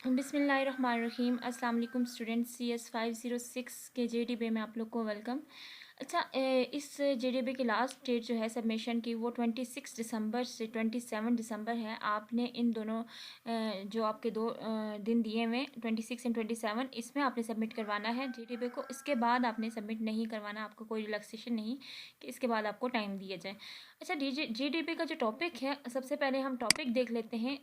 बिस्मिल्लाहिर्रहमानिर्रहीम। अस्सलाम वालेकुम स्टूडेंट्स। CS506 के JDB में आप लोग को वेलकम। अच्छा, इस JDB की लास्ट डेट जो है सबमिशन की वो 26 दिसंबर से 27 दिसंबर है। आपने इन दोनों जो आपके दो दिन दिए हुए 26 एंड 27, इसमें आपने सबमिट करवाना है JDB को। इसके बाद आपने सबमिट नहीं करवाना, आपको कोई रिलैक्सेशन नहीं कि इसके बाद आपको टाइम दिया जाए। अच्छा, JDB का जो टॉपिक है, सबसे पहले हम टॉपिक देख लेते हैं।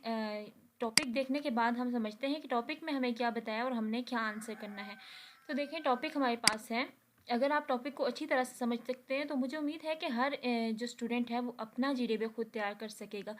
टॉपिक देखने के बाद हम समझते हैं कि टॉपिक में हमें क्या बताया और हमने क्या आंसर करना है। तो देखें, टॉपिक हमारे पास है। अगर आप टॉपिक को अच्छी तरह से समझ सकते हैं तो मुझे उम्मीद है कि हर जो स्टूडेंट है वो अपना JDB खुद तैयार कर सकेगा।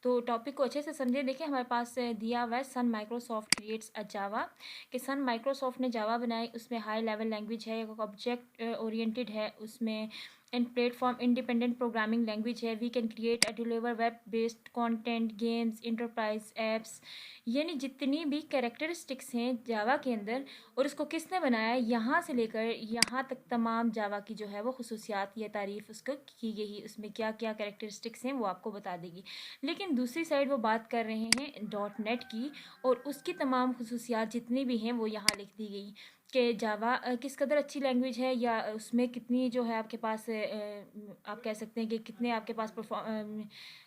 तो टॉपिक को अच्छे से समझे। देखिए, हमारे पास दिया हुआ है सन माइक्रोसॉफ्ट क्रिएट्स अ जावा, कि सन माइक्रोसॉफ्ट ने जावा बनाई। उसमें हाई लेवल लैंग्वेज है, ऑब्जेक्ट ओरिएंटेड है उसमें, and platform independent programming language है। We can create a deliver web based content, games, enterprise apps, यानी जितनी भी कैरेक्टरिस्टिक्स हैं जावा के अंदर और उसको किसने बनाया है, यहाँ से लेकर यहाँ तक तमाम जावा की जो है वो खुसूसियात या तारीफ़ उसको की गई, उसमें क्या क्या कैरेक्टरिस्टिक्स हैं वो आपको बता देगी। लेकिन दूसरी साइड वो बात कर रहे हैं .NET की, और उसकी तमाम खुसूसियात जितनी भी हैं वो यहाँ लिख दी गई कि जावा किस कदर अच्छी लैंग्वेज है, या उसमें कितनी जो है आपके पास आप कह सकते हैं कि कितने आपके पास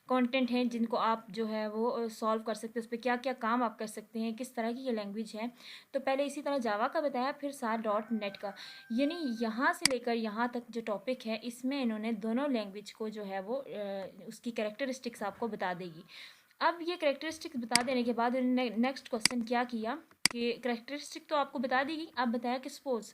कंटेंट हैं जिनको आप जो है वो सॉल्व कर सकते हैं, उस पर क्या क्या काम आप कर सकते हैं, किस तरह की ये लैंग्वेज है। तो पहले इसी तरह जावा का बताया, फिर साथ .NET का, यानी यहाँ से लेकर यहाँ तक जो टॉपिक है इसमें इन्होंने दोनों लैंग्वेज को जो है वो उसकी कैरेक्टरिस्टिक्स आपको बता देगी। अब ये करेक्टरिस्टिक्स बता देने के बाद उन्होंने नेक्स्ट क्वेश्चन क्या किया कि करेक्टरिस्टिक तो आपको बता देगी, अब बताया कि suppose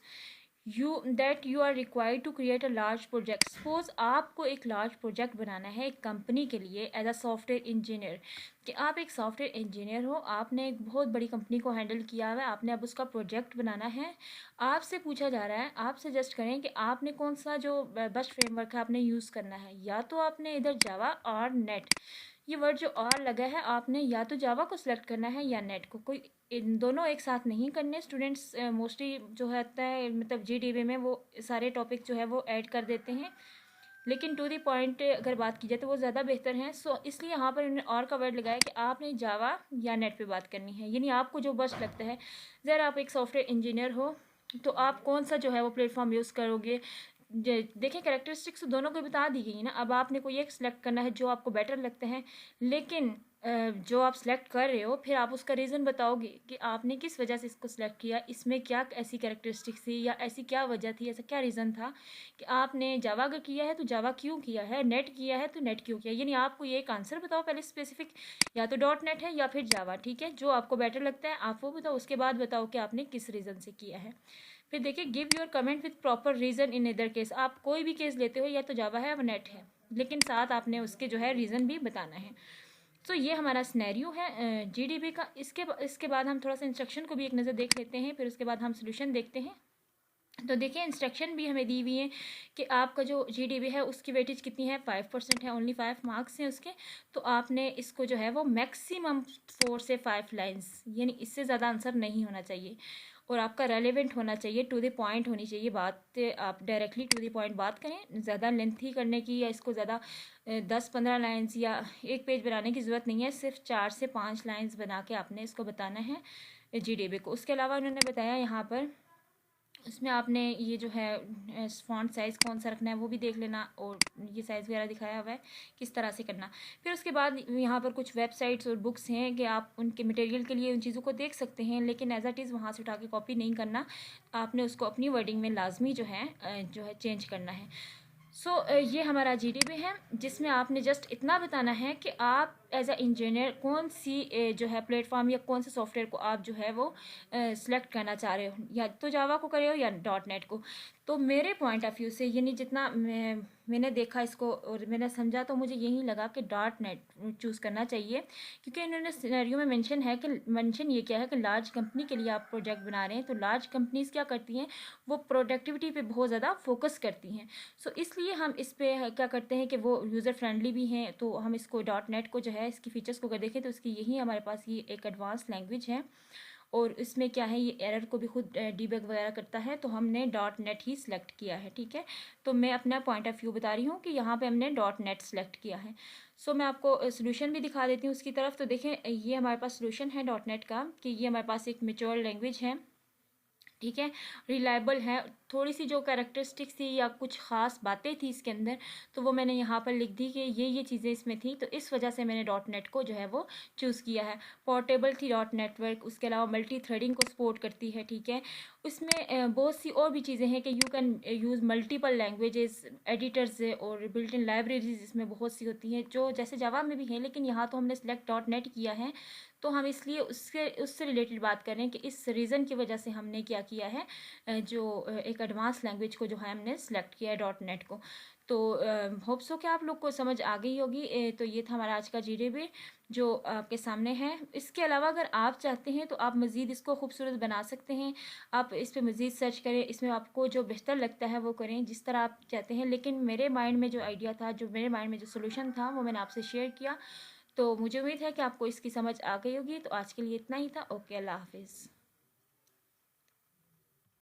you are required to create a large project. Suppose आपको एक लार्ज प्रोजेक्ट बनाना है एक कंपनी के लिए एज अ सॉफ्टवेयर इंजीनियर, कि आप एक सॉफ्टवेयर इंजीनियर हो, आपने एक बहुत बड़ी कंपनी को हैंडल किया हुआ है, आपने अब उसका प्रोजेक्ट बनाना है। आपसे पूछा जा रहा है, आप सजेस्ट करें कि आपने कौन सा जो बेस्ट फ्रेमवर्क है आपने यूज़ करना है, या तो आपने इधर जावा और नेट, ये वर्ड जो और लगा है, आपने या तो जावा को सिलेक्ट करना है या नेट को, कोई इन दोनों एक साथ नहीं करने। स्टूडेंट्स मोस्टली जो होता है मतलब JDB में वो सारे टॉपिक जो है वो ऐड कर देते हैं, लेकिन टू दी पॉइंट अगर बात की जाए तो वो ज़्यादा बेहतर है। सो इसलिए यहाँ पर उन्होंने और का वर्ड लगाया कि आपने जावा या नेट पे बात करनी है, यानी आपको जो बेस्ट लगता है। ज़रा आप एक सॉफ्टवेयर इंजीनियर हो तो आप कौन सा जो है वो प्लेटफॉर्म यूज़ करोगे। देखें, कैरेक्टरिस्टिक्स तो दोनों को बता दी गई ना, अब आपने कोई एक सिलेक्ट करना है जो आपको बेटर लगता है, लेकिन जो आप सिलेक्ट कर रहे हो फिर आप उसका रीज़न बताओगे कि आपने किस वजह से इसको सिलेक्ट किया, इसमें क्या ऐसी कैरेक्टरिस्टिक्स थी या ऐसी क्या वजह थी, ऐसा क्या रीज़न था कि आपने जावा अगर किया है तो जावा क्यों किया है, नेट किया है तो नेट क्यों किया। यानी आपको ये एक आंसर बताओ पहले स्पेसिफिक, या तो .NET है या फिर जावा, ठीक है, जो आपको बेटर लगता है आप वो बताओ, उसके बाद बताओ कि आपने किस रीज़न से किया है। फिर देखिए, give your comment with proper reason in either case. आप कोई भी केस लेते हो, या तो जावा है या नेट है, लेकिन साथ आपने उसके जो है रीज़न भी बताना है। तो ये हमारा स्नैरियो है JDB का। इसके बाद हम थोड़ा सा इंस्ट्रक्शन को भी एक नज़र देख लेते हैं, फिर उसके बाद हम सोल्यूशन देखते हैं। तो देखिए, इंस्ट्रक्शन भी हमें दी हुई है कि आपका जो JDB है उसकी वेटेज कितनी है, 5% है, ओनली 5 मार्क्स हैं उसके। तो आपने इसको जो है वो मैक्सिमम 4 से 5 लाइन्स, यानी इससे ज़्यादा आंसर नहीं होना चाहिए, और आपका रेलेवेंट होना चाहिए, टू द पॉइंट होनी चाहिए बात। आप डायरेक्टली टू द पॉइंट बात करें, ज़्यादा लेंथी करने की या इसको ज़्यादा 10-15 लाइन्स या एक पेज बनाने की ज़रूरत नहीं है। सिर्फ 4 से 5 लाइन्स बना के आपने इसको बताना है JDB को। उसके अलावा उन्होंने बताया यहाँ पर, उसमें आपने ये जो है फ़ॉन्ट साइज़ कौन सा रखना है वो भी देख लेना, और ये साइज़ वगैरह दिखाया हुआ है किस तरह से करना। फिर उसके बाद यहाँ पर कुछ वेबसाइट्स और बुक्स हैं कि आप उनके मटेरियल के लिए उन चीज़ों को देख सकते हैं, लेकिन एज इट इज़ वहाँ से उठा के कॉपी नहीं करना, आपने उसको अपनी वर्डिंग में लाजमी जो है चेंज करना है। ये हमारा JDB है, जिसमें आपने जस्ट इतना बताना है कि आप एज अ इंजीनियर कौन सी जो है प्लेटफॉर्म या कौन से सॉफ्टवेयर को आप जो है वो सिलेक्ट करना चाह रहे हो, या तो जावा को कर रहे हो या .NET को। तो मेरे पॉइंट ऑफ व्यू से, यानी जितना मैंने देखा इसको और मैंने समझा, तो मुझे यही लगा कि .NET चूज़ करना चाहिए, क्योंकि इन्होंने सिनेरियो में मेंशन ये किया है कि लार्ज कंपनी के लिए आप प्रोजेक्ट बना रहे हैं। तो लार्ज कंपनीज़ क्या करती हैं, वो प्रोडक्टिविटी पे बहुत ज़्यादा फोकस करती हैं। इसलिए हम इस पे क्या करते हैं कि वो यूज़र फ्रेंडली भी हैं, तो हम इसको .NET को जो है इसकी फ़ीचर्स को अगर देखें तो इसकी यही हमारे पास ये एक एडवांस लैंग्वेज है, और इसमें क्या है, ये एरर को भी खुद डीबग वगैरह करता है। तो हमने .NET ही सिलेक्ट किया है, ठीक है। तो मैं अपना पॉइंट ऑफ व्यू बता रही हूँ कि यहाँ पे हमने .NET सिलेक्ट किया है। सो मैं आपको सोल्यूशन भी दिखा देती हूँ उसकी तरफ। तो देखें, ये हमारे पास सोल्यूशन है डॉट नेट का कि ये हमारे पास एक मेच्योर लैंग्वेज है, ठीक है, रिलायबल है। थोड़ी सी जो कैरेक्टरिस्टिक्स थी या कुछ ख़ास बातें थी इसके अंदर, तो वो मैंने यहाँ पर लिख दी कि ये चीज़ें इसमें थी, तो इस वजह से मैंने डॉट नेट को जो है वो चूज़ किया है। पोर्टेबल थी डॉट नेटवर्क, उसके अलावा मल्टी थ्रेडिंग को सपोर्ट करती है, ठीक है। उसमें बहुत सी और भी चीज़ें हैं कि you can use multiple languages, editors और बिल्ट इन लाइब्रेरीज इसमें बहुत सी होती हैं जो जैसे जावा में भी है, लेकिन यहाँ तो हमने सेलेक्ट डॉट नेट किया है, तो हम इसलिए उससे रिलेटेड बात कर रहे हैं कि इस रीज़न की वजह से हमने क्या किया है, जो एक एडवांस लैंग्वेज को जो है हमने सेलेक्ट किया है डॉट नेट को। तो होप्स हो कि आप लोग को समझ आ गई होगी। तो ये था हमारा आज का जीडीबी जो आपके सामने है। इसके अलावा अगर आप चाहते हैं तो आप मज़ीद इसको खूबसूरत बना सकते हैं, आप इस पर मज़ीद सर्च करें, इसमें आपको जो बेहतर लगता है वो करें जिस तरह आप चाहते हैं। लेकिन मेरे माइंड में जो आइडिया था, जो मेरे माइंड में जो सोल्यूशन था, वो मैंने आपसे शेयर किया। तो मुझे उम्मीद है कि आपको इसकी समझ आ गई होगी। तो आज के लिए इतना ही था। ओके, अल्लाह हाफिज़।